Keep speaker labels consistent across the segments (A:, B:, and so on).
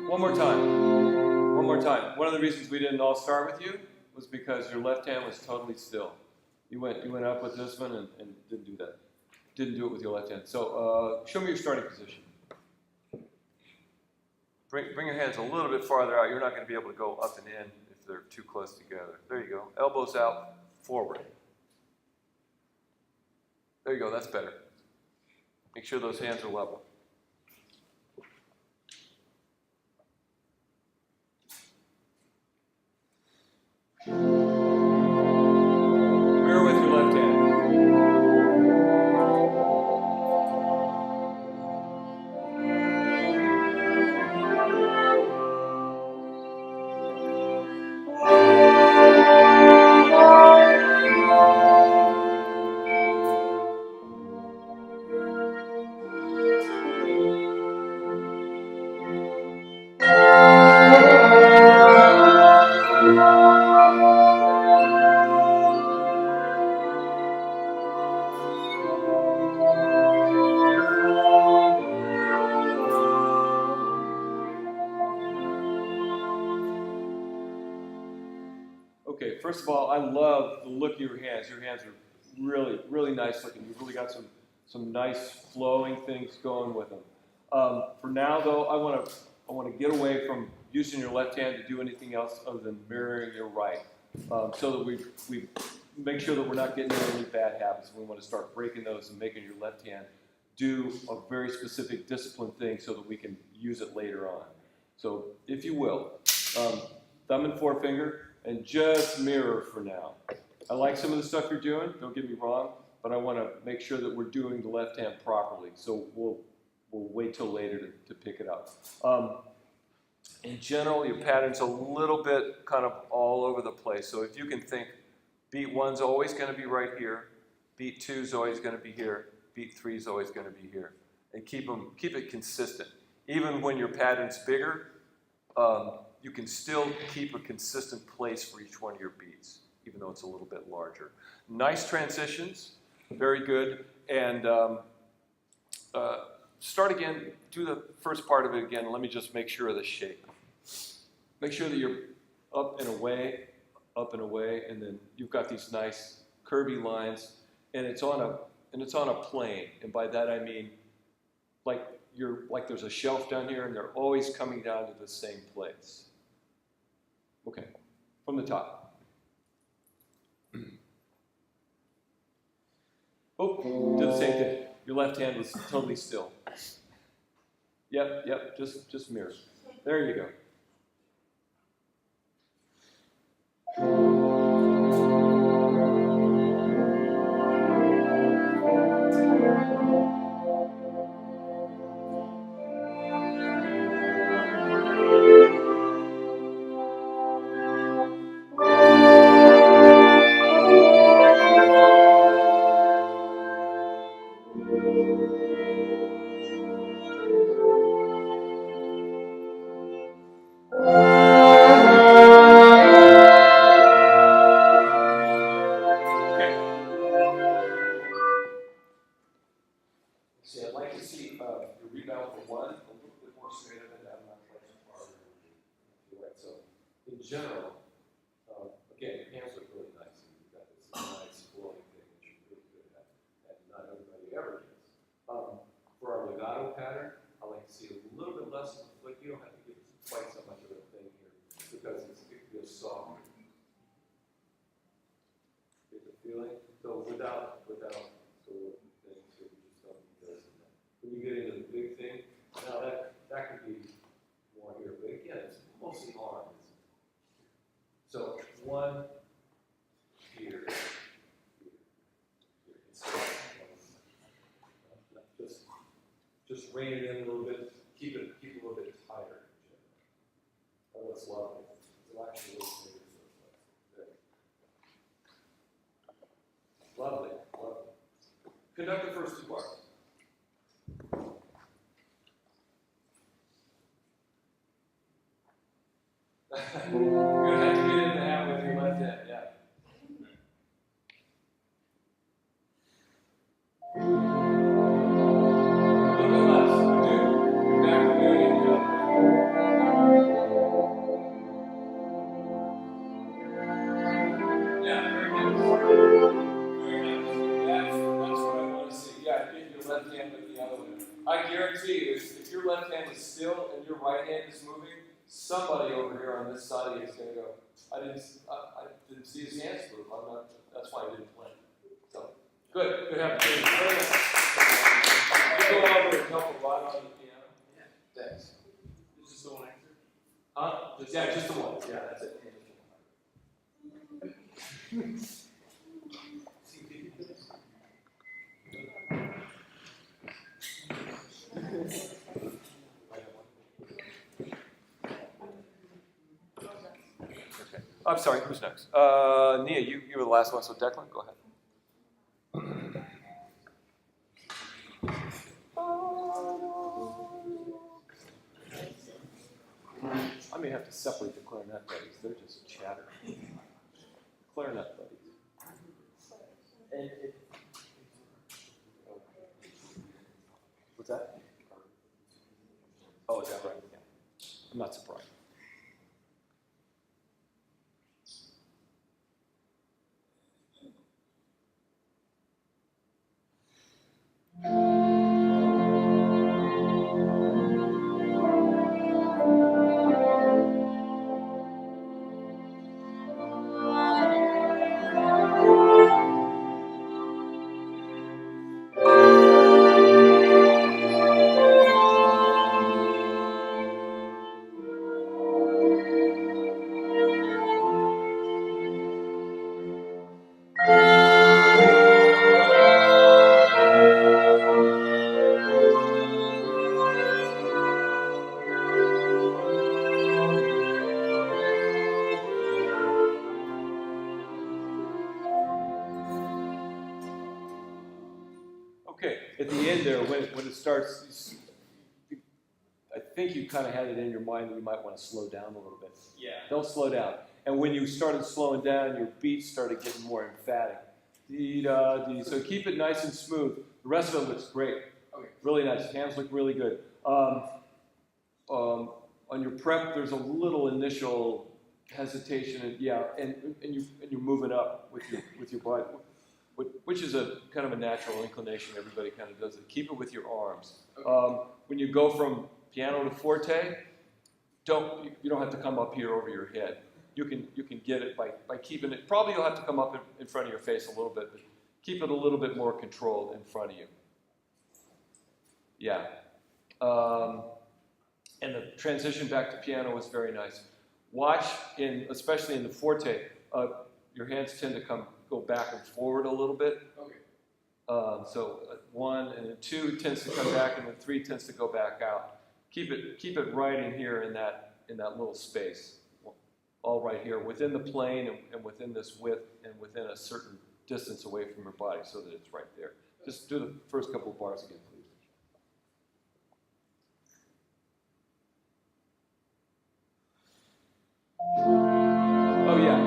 A: One more time. One more time. One of the reasons we didn't all start with you was because your left hand was totally still. You went up with this one and didn't do that. Didn't do it with your left hand. So show me your starting position. Bring your hands a little bit farther out. You're not going to be able to go up and in if they're too close together. There you go. Elbows out, forward. There you go. That's better. Make sure those hands are level. Mirror with your left hand. Okay, first of all, I love the look of your hands. Your hands are really, really nice looking. You've really got some nice flowing things going with them. For now, though, I want to get away from using your left hand to do anything else other than mirroring your right, so that we make sure that we're not getting into any bad habits. We want to start breaking those and making your left hand do a very specific disciplined thing so that we can use it later on. So, if you will, thumb and forefinger. And just mirror for now. I like some of the stuff you're doing, don't get me wrong, but I want to make sure that we're doing the left hand properly. So we'll wait till later to pick it up. In general, your pattern's a little bit kind of all over the place. So if you can think, beat 1's always going to be right here, beat 2's always going to be here, beat 3's always going to be here. And keep it consistent. Even when your pattern's bigger, you can still keep a consistent place for each one of your beats, even though it's a little bit larger. Nice transitions, very good. And start again, do the first part of it again. Let me just make sure of the shape. Make sure that you're up and away, and then you've got these nice curvy lines, and it's on a plane. And by that I mean like there's a shelf down here, and they're always coming down to the same place. Okay, from the top. Oh, do the same thing. Your left hand was totally still. Yep, just mirror. There you go. See, I'd like to see your rebound for 1 a little bit more straight up and down, not quite so far. Right. So, in general, again, your hands look really nice. And you've got this nice flowing thing that you're really good at, and not everybody ever gets. For our legato pattern, I like to see a little bit less of a flick. You don't have to give quite so much of a thing here because it feels soft. Get the feeling? So without sort of things, so we just don't do this and that. When you get into the big thing, now that could be more here, but again, it's mostly arm. So 1 here. Just rein it in a little bit. Keep it a little bit tighter. Oh, that's lovely. It's actually a little bigger. Lovely. Conduct the first 2 bars. You're going to have to get in the habit with your left hand, yeah. A little bit less. Back to doing it. left hand with the other one. I guarantee you, if your left hand is still and your right hand is moving, somebody over here on this side of you is going to go, I didn't see his hands move. I'm not, that's why I didn't play. So, good having you. You go over and help a lot on the piano. Yeah. Thanks.
B: Is this the one answer?
A: Huh? Yeah, just the one. Yeah, that's it. I'm sorry, who's next? Nia, you were the last one, so Declan, go ahead. I may have to separate the clarinet buddies. They're just chatter. Clarinet buddies. What's that? Oh, is that right? Yeah. I'm not surprised. Okay, at the end there, when it starts, I think you kind of had it in your mind that you might want to slow down a little bit.
B: Yeah.
A: Don't slow down. And when you started slowing down, your beats started getting more emphatic. Dee-da-dee. So keep it nice and smooth. The rest of it looks great.
B: Okay.
A: Really nice. Hands look really good. On your prep, there's a little initial hesitation, and you're moving up with your body, which is a kind of a natural inclination. Everybody kind of does it. Keep it with your arms.
B: Okay.
A: When you go from piano to forte, you don't have to come up here over your head. You can get it by keeping it. Probably you'll have to come up in front of your face a little bit, but keep it a little bit more controlled in front of you. Yeah. And the transition back to piano was very nice. Watch, especially in the forte, your hands tend to go back and forward a little bit.
B: Okay.
A: So 1 and then 2 tends to come back, and then 3 tends to go back out. Keep it right in here in that little space, all right here within the plane and within this width and within a certain distance away from your body, so that it's right there. Just do the first couple of bars again, please. Oh yeah.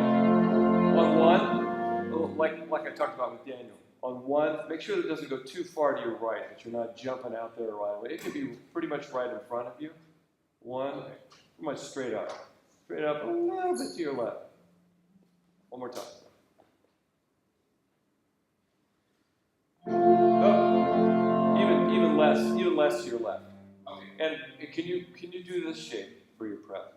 A: On 1, like I talked about with Daniel. On 1, make sure that it doesn't go too far to your right, that you're not jumping out there right away. It could be pretty much right in front of you. 1, pretty much straight up. Straight up, a little bit to your left. One more time. Oh, even less to your left.
B: Okay.
A: And can you do this shape for your prep?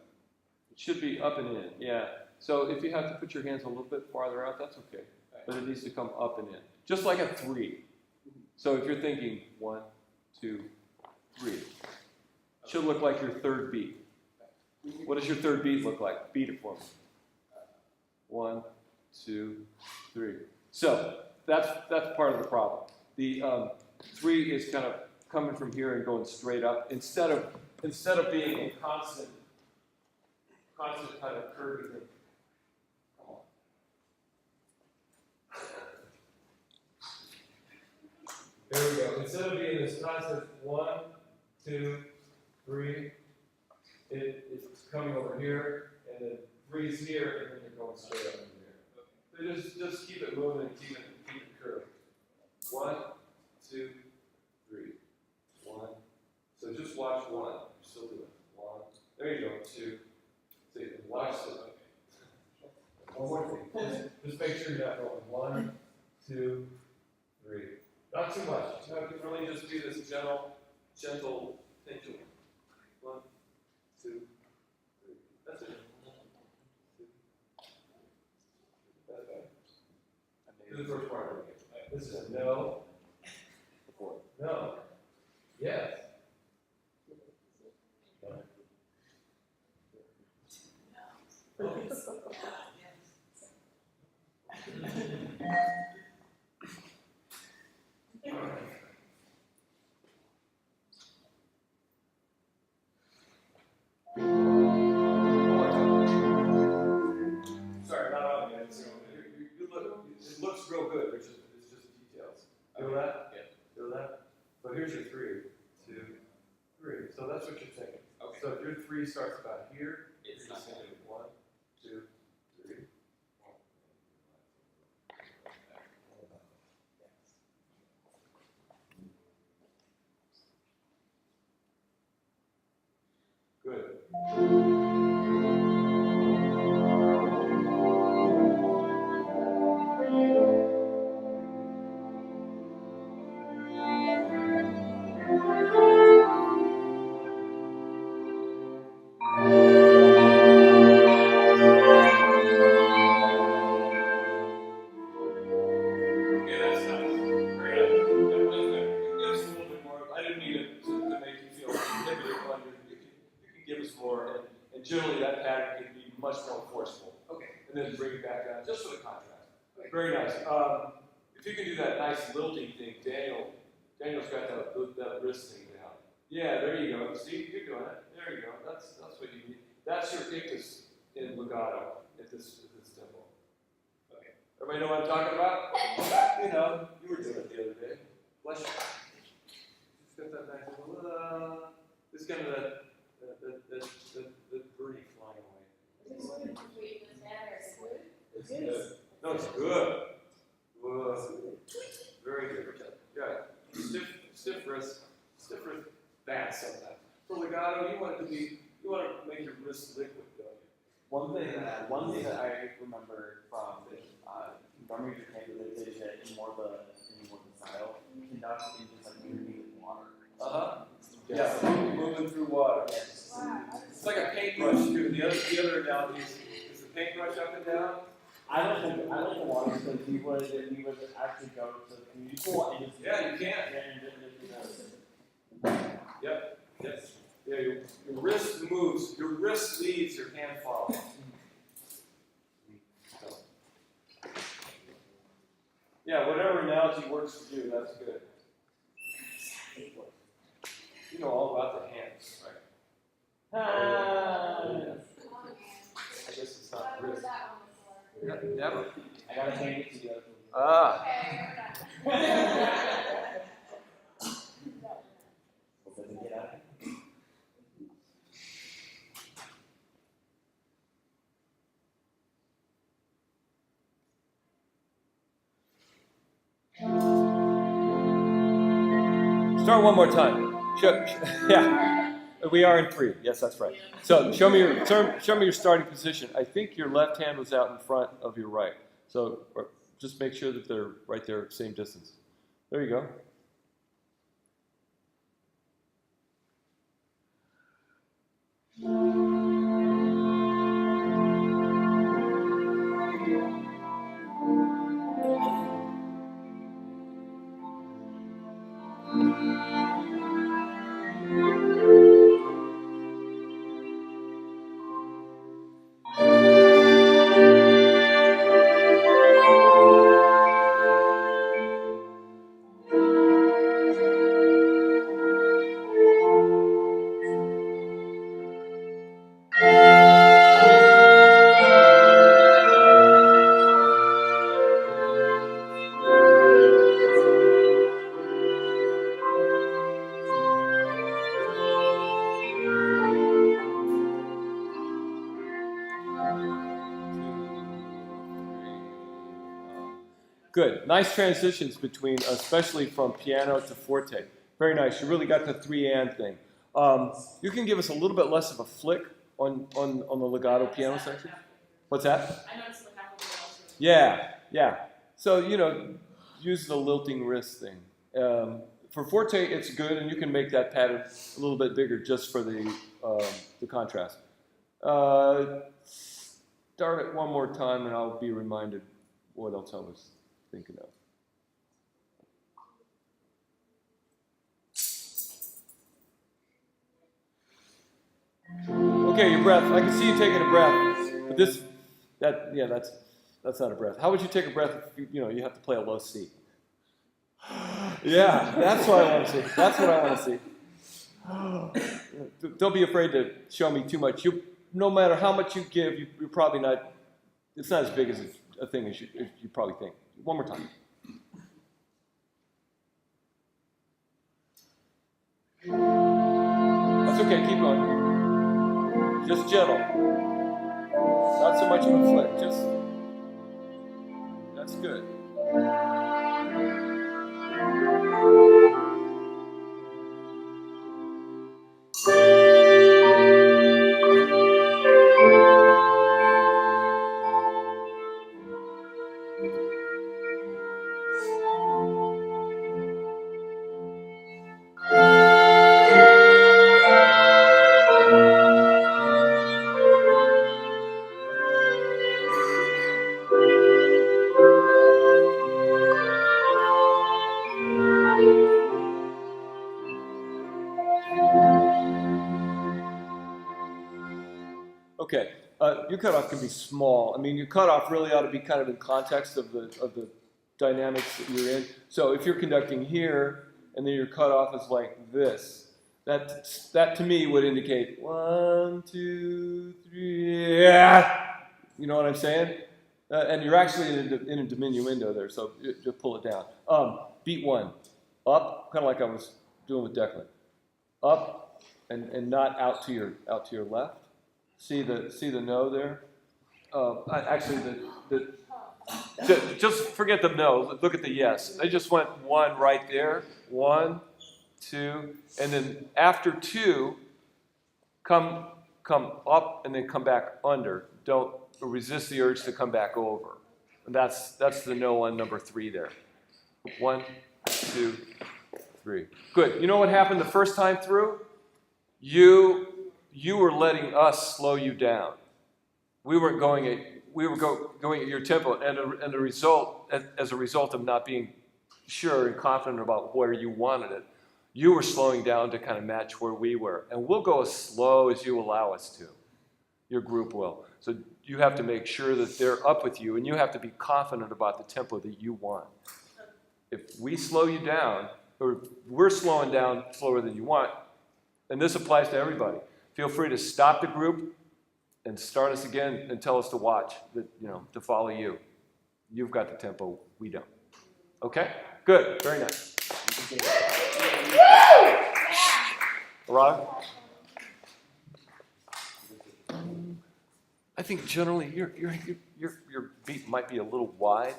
A: It should be up and in, yeah. So if you have to put your hands a little bit farther out, that's okay. But it needs to come up and in, just like a 3. So if you're thinking 1, 2, 3, it should look like your third beat. What does your third beat look like? Beat it for me. 1, 2, 3. So that's part of the problem. The 3 is kind of coming from here and going straight up instead of being a constant kind of curvy thing. Come on. There we go. Instead of being this constant 1, 2, 3, it's coming over here, and then 3's here, and then you're going straight up in here. So just keep it moving and keep it curved. 1, 2, 3. 1. So just watch 1. You're still doing it. 1. There you go. 2. See, watch it. One more thing. Just make sure you're not going 1, 2, 3. Not too much. No, it can really just be this gentle pendulum. 1, 2, 3. That's it. That's better. Do the first part again. This is no. No. Yes. Sorry, not on yet. So you look. It looks real good. It's just details. Feel that? Yeah. Feel that? So here's your 3, 2, 3. So that's what you're thinking. Okay. So if your 3 starts about here, it's just going to do 1, 2, 3. Good. Okay, that's nice. Very nice. Give us a little bit more. I didn't mean it to make you feel inhibited on you can give us more, and generally that pattern can be much more forceful. Okay. And then bring it back down just for the contrast. Okay. Very nice. If you can do that nice lilting thing, Daniel's got that wrist thing down. Yeah, there you go. See, you're doing it. There you go. That's what you need. That's your ictus in legato at this tempo. Okay. Everybody know what I'm talking about? You know, you were doing it the other day. Bless you. Just got that nice little, it's kind of that birdie flying away. It's good. No, it's good. Very good. Yeah. Stiff wrist bad sometimes. For legato, you want to make your wrist liquid, don't you?
C: One thing that I remember from drumming your camp that they did it in more of a style, conduct in just like underneath water.
A: Yeah, moving through water.
C: Yes.
A: It's like a paintbrush too. The other analogy is the paintbrush up and down.
C: I like the water because we would actually go to the community pool and just
A: Yeah, you can. Yep. Yes. Yeah, your wrist moves. Your wrist leads. Your hand follows. So. Yeah, whatever analogy works for you, that's good. You know all about the hands, right? I guess it's not wrist. Never.
C: I gotta change it to the other.
A: Ah. Start one more time. Yeah, we are in 3. Yes, that's right. So show me your starting position. I think your left hand was out in front of your right. So just make sure that they're right there, same distance. There you go. Good. Nice transitions between, especially from piano to forte. Very nice. You really got the 3-and thing. You can give us a little bit less of a flick on the legato piano section. What's that?
B: I noticed the half of it also.
A: Yeah. So, use the lilting wrist thing. For forte, it's good, and you can make that pattern a little bit bigger just for the contrast. Start it one more time, and I'll be reminded what else I was thinking of. Okay, your breath. I can see you taking a breath, but that's not a breath. How would you take a breath if you have to play a low C? Yeah, that's what I want to see. That's what I want to see. Don't be afraid to show me too much. No matter how much you give, you're probably not. It's not as big as a thing as you probably think. One more time. That's okay. Keep going. Just gentle. Not so much of a flick. Just. That's good. Okay, your cutoff can be small. I mean, your cutoff really ought to be kind of in context of the dynamics that you're in. So if you're conducting here, and then your cutoff is like this, that to me would indicate 1, 2, 3. Yeah, you know what I'm saying? And you're actually in a diminuendo there, so just pull it down. Beat 1, up, kind of like I was doing with Declan. Up, and not out to your left. See the no there? Actually, just forget the no. Look at the yes. I just went 1 right there. 1, 2, and then after 2, come up and then come back under. Don't resist the urge to come back over. And that's the no on number 3 there. 1, 2, 3. Good. You know what happened the first time through? You were letting us slow you down. We were going at your tempo, and the result, as a result of not being sure and confident about where you wanted it, you were slowing down to kind of match where we were. And we'll go as slow as you allow us to. Your group will. So you have to make sure that they're up with you, and you have to be confident about the tempo that you want. If we slow you down, or we're slowing down slower than you want, and this applies to everybody, feel free to stop the group and start us again and tell us to watch, to follow you. You've got the tempo, we don't. Okay? Good. Very nice. Rod? I think generally your beat might be a little wide.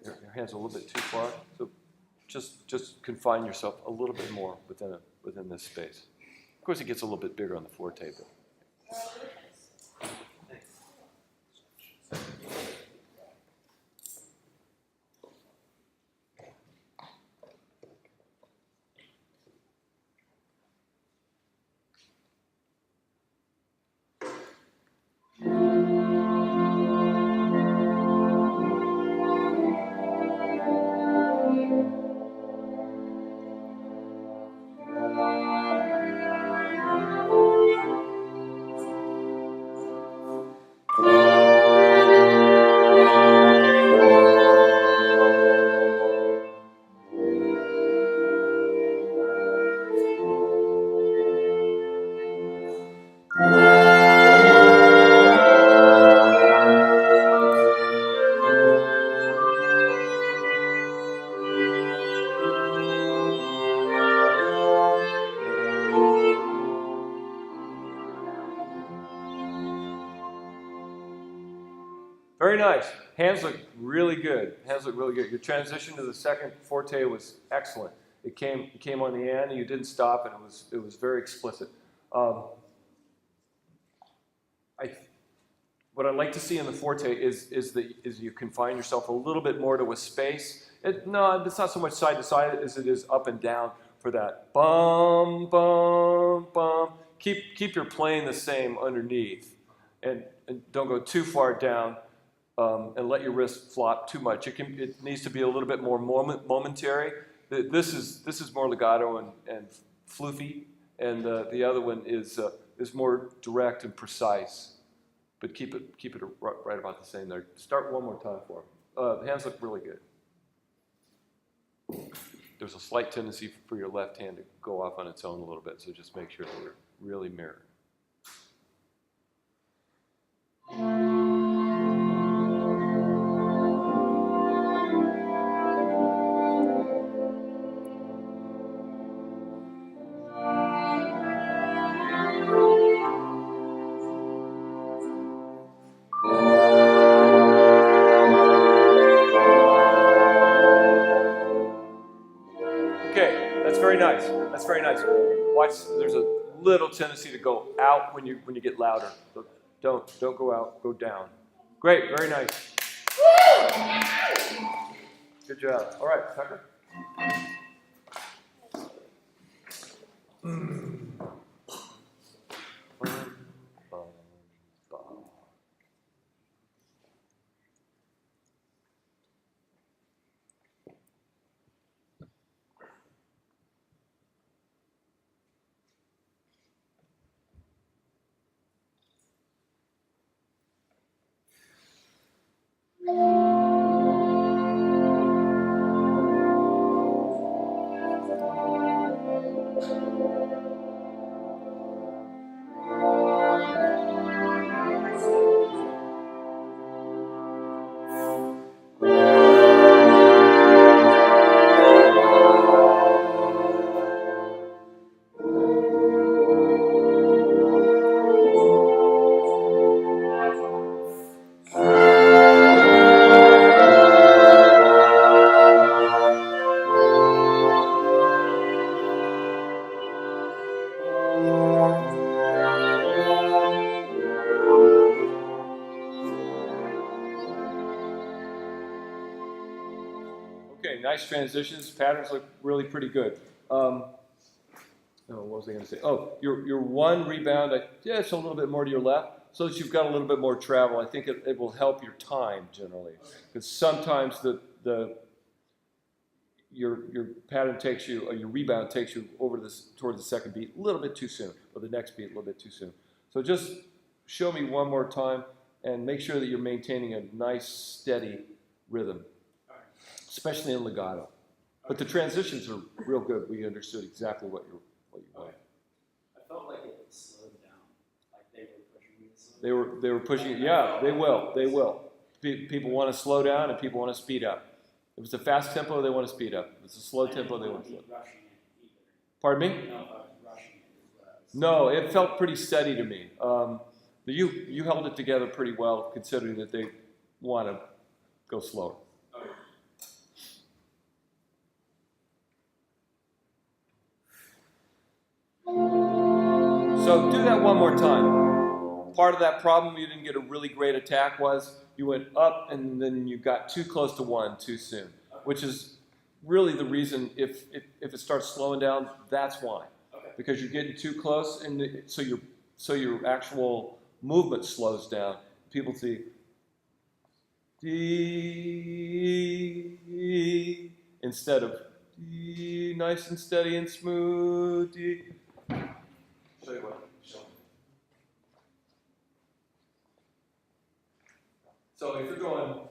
A: Your hand's a little bit too far. So just confine yourself a little bit more within this space. Of course, it gets a little bit bigger on the forte, but. Very nice. Hands look really good. Hands look really good. Your transition to the second forte was excellent. It came on the end, and you didn't stop, and it was very explicit. what I'd like to see in the forte is you confine yourself a little bit more to a space. No, it's not so much side to side as it is up and down for that. Bum, bum, bum. Keep your playing the same underneath, and don't go too far down, and let your wrist flop too much. It needs to be a little bit more momentary. This is more legato and floofy, and the other one is more direct and precise. But keep it right about the same there. Start one more time for them. The hands look really good. There's a slight tendency for your left hand to go off on its own a little bit, so just make sure that you're really mirrored. Very nice. That's very nice. Watch. There's a little tendency to go out when you get louder. So don't go out. Go down. Great. Very nice. Good job. All right, Tucker. Nice transitions. Patterns look really pretty good. What was I going to say? Oh, your one rebound, it's a little bit more to your left, so that you've got a little bit more travel. I think it will help your time generally, because sometimes your pattern takes you, or your rebound takes you over towards the second beat a little bit too soon, or the next beat a little bit too soon. So just show me one more time, and make sure that you're maintaining a nice, steady rhythm, especially in legato. But the transitions are real good. We understood exactly what you wanted.
B: I felt like it slowed down. Like they were pushing me to slow down.
A: They were pushing it. Yeah, they will. They will. People want to slow down and people want to speed up. If it's a fast tempo, they want to speed up. If it's a slow tempo, they want to slow down.
B: Rushing it either.
A: Pardon me?
B: I don't know if I was rushing it as well.
A: No, it felt pretty steady to me. You held it together pretty well, considering that they want to go slower.
B: Okay.
A: So do that one more time. Part of that problem you didn't get a really great attack was you went up and then you got too close to one too soon, which is really the reason if it starts slowing down, that's why.
B: Okay.
A: Because you're getting too close, and so your actual movement slows down. People see D instead of D, nice and steady and smooth. D. Show you what. Show me. So if you're going,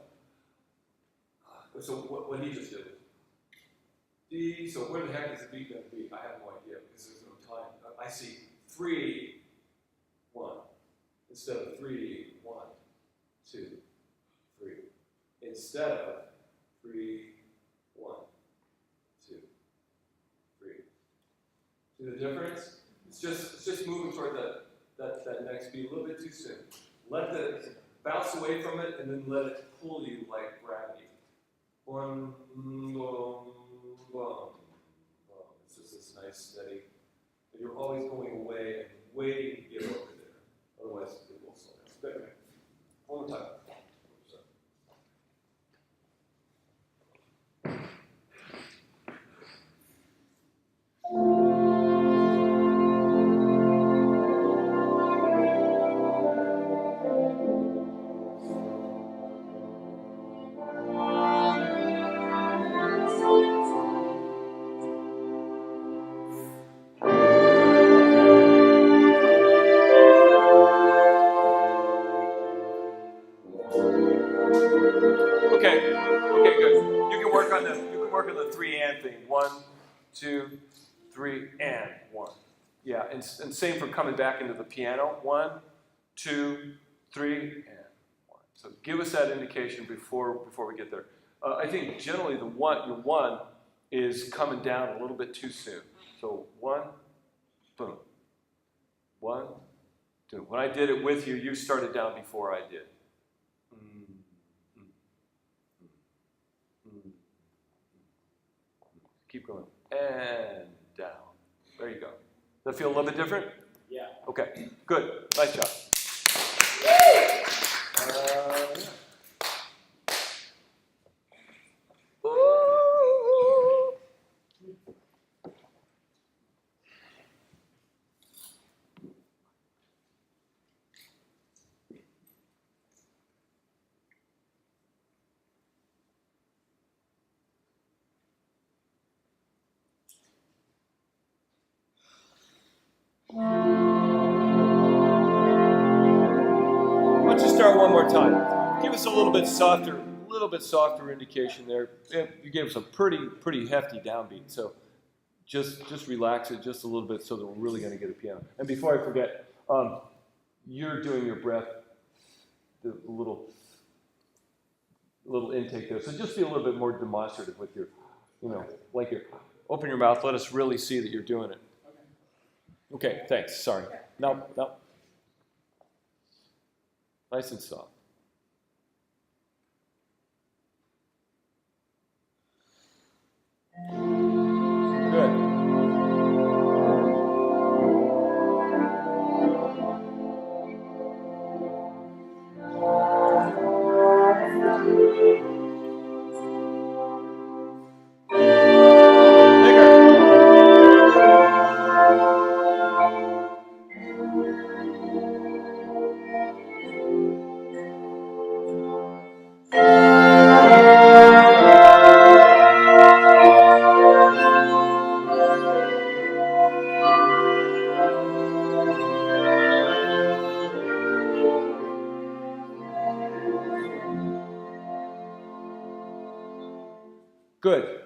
A: so what he just did. D. So where the heck is the beat going to be? I have no idea because there's no time. I see 3, 1 instead of 3, 1, 2, 3. Instead of 3, 1, 2, 3. See the difference? It's just moving toward that next beat a little bit too soon. Let the bounce away from it and then let it pull you like gravity. Boom, boom, boom, boom. It's just this nice steady. And you're always going away and waiting to get over there. Otherwise, it will slow down. Okay, good. You can work on the 3 and thing. 1, 2, 3, and 1. Yeah, and same for coming back into the piano. 1, 2, 3, and 1. So give us that indication before we get there. I think generally your 1 is coming down a little bit too soon. So 1, boom. 1, 2. When I did it with you, you started down before I did. Keep going. And down. There you go. Does that feel a little bit different?
B: Yeah.
A: Okay, good. Nice job. Yeah. Ooh. Why don't you start one more time? Give us a little bit softer indication there. You gave us a pretty hefty downbeat, so just relax it just a little bit so that we're really going to get a piano. And before I forget, you're doing your breath, the little intake there. So just be a little bit more demonstrative with your, like your, open your mouth. Let us really see that you're doing it. Okay, thanks. Sorry. No. Nice and soft. Good. Good.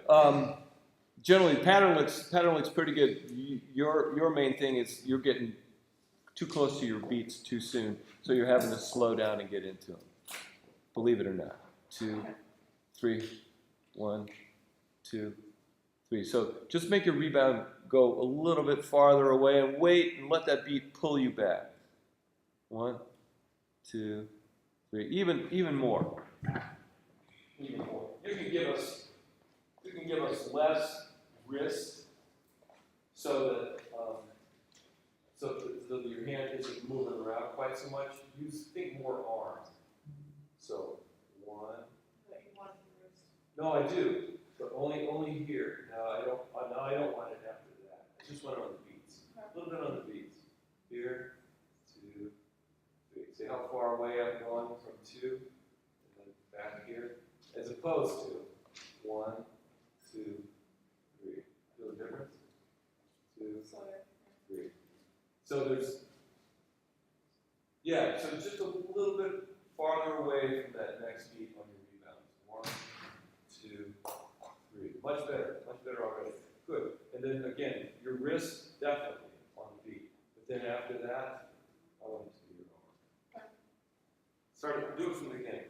A: Generally, pattern looks pretty good. Your main thing is you're getting too close to your beats too soon, so you're having to slow down and get into them. Believe it or not. 2, 3, 1, 2, 3. So just make your rebound go a little bit farther away and wait and let that beat pull you back. 1, 2, 3. Even more. Even more. You can give us less wrist so that your hand isn't moving around quite so much. Think more arm. So 1. No, I do, but only here. Now I don't want it after that. I just want it on the beats. A little bit on the beats. Here, 2, 3. See how far away I'm going from 2, and then back here, as opposed to 1, 2, 3. Feel the difference? 2, 3. So so just a little bit farther away from that next beat on your rebounds. 1, 2, 3. Much better already. Good. And then again, your wrist definitely on the beat. But then after that, I want it to be your arm. Do it from the beginning.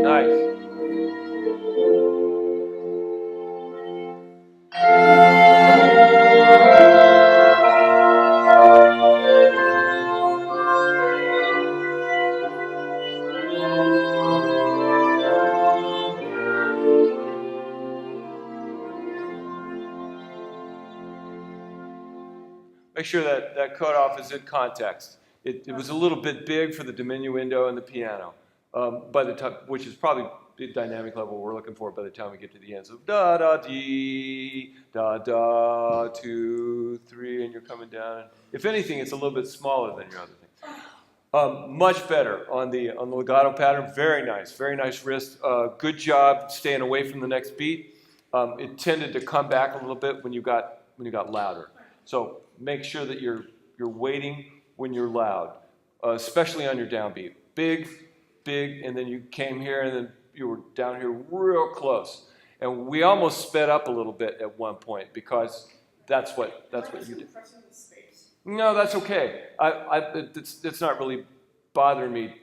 A: Nice. Make sure that cutoff is in context. It was a little bit big for the diminuendo and the piano. by the time, which is probably the dynamic level we're looking for by the time we get to the end. So da da dee, da da 2 3, and you're coming down. If anything, it's a little bit smaller than your other thing. Much better on the legato pattern. Very nice wrist. Good job staying away from the next beat. It tended to come back a little bit when you got louder. So make sure that you're waiting when you're loud, especially on your downbeat. Big, and then you came here, and then you were down here real close. And we almost sped up a little bit at one point because that's what you did. No, that's okay. It's not really bothering me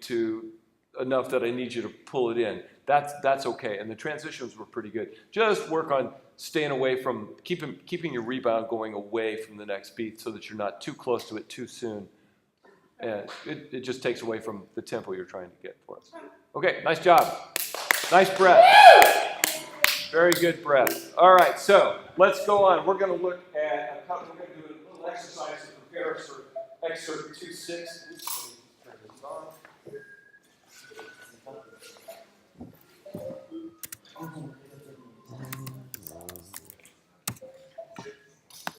A: enough that I need you to pull it in. That's okay. And the transitions were pretty good. Just work on staying away from keeping your rebound going away from the next beat so that you're not too close to it too soon. And it just takes away from the tempo you're trying to get for us. Okay, nice job. Nice breath. Very good breath. All right, so let's go on. We're going to look at we're going to do a little exercise to prepare us for excerpt 2-6. Oops, let me turn this on.